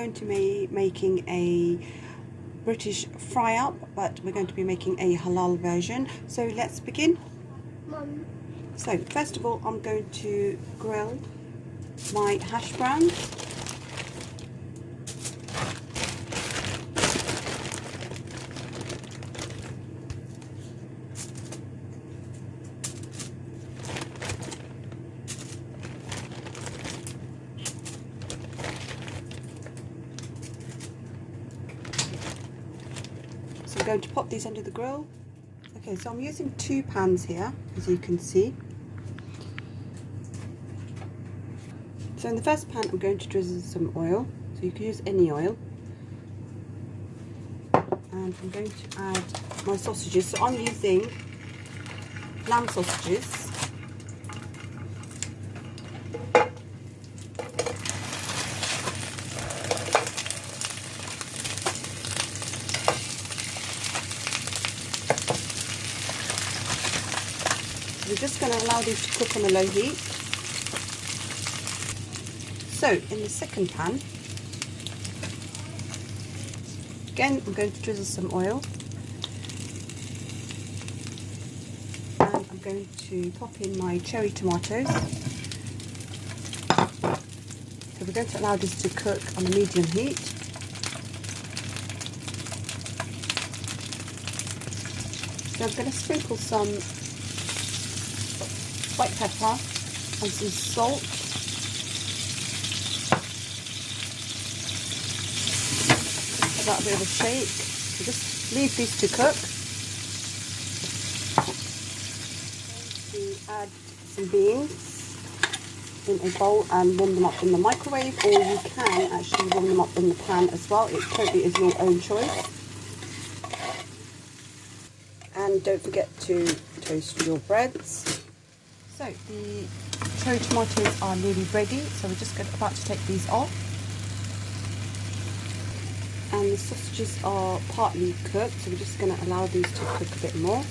going to be making a British fry up, but we're going to be making a halal version. So let's begin. Mum. So first of all, I'm going to grill my hash browns. So I'm going to pop these under the grill. Okay, so I'm using 2 pans here, as you can see. So in the first pan, I'm going to drizzle some oil. So you can use any oil. And I'm going to add my sausages. So I'm using lamb sausages. We're just going to allow these to cook on a low heat. So in the second pan, again I'm going to drizzle some oil, and I'm going to pop in my cherry tomatoes. So we're going to allow this to cook on a medium heat. So I'm going to sprinkle some white pepper and some salt. Give that a bit of a shake. So just leave these to cook. To add some beans in a bowl and warm them up in the microwave, or you can actually warm them up in the pan as well. It totally is your own choice. And don't forget to toast your breads. So the cherry tomatoes are nearly ready, so we're just about to take these off. And the sausages are partly cooked, so we're just going to allow these to cook a bit more.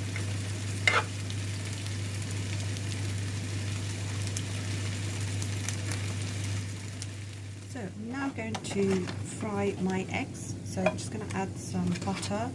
So I'm now going to fry my eggs, so I'm just going to add some butter.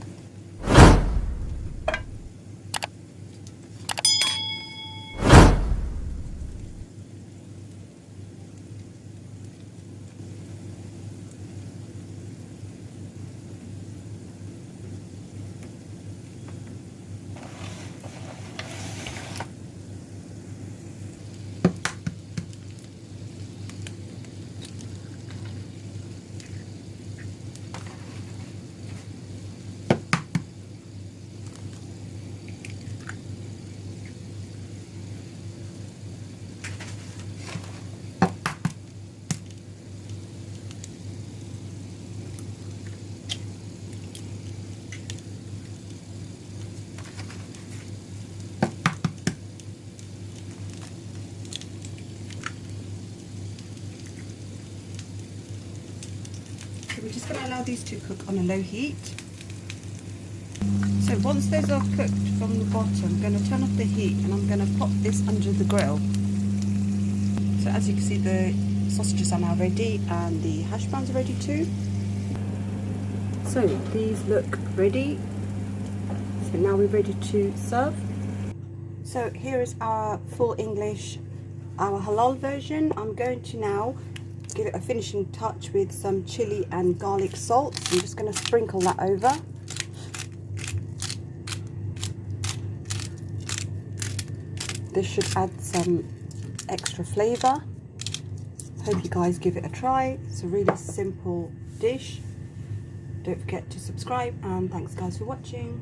So we're just going to allow these to cook on a low heat. So once those are cooked from the bottom, I'm going to turn off the heat and I'm going to pop this under the grill. So as you can see, the sausages are now ready and the hash browns are ready too. So these look ready. So now we're ready to serve. So here is our full English, our halal version. I'm going to now give it a finishing touch with some chili and garlic salt. I'm just going to sprinkle that over. This should add some extra flavour. Hope you guys give it a try. It's a really simple dish. Don't forget to subscribe, and thanks guys for watching.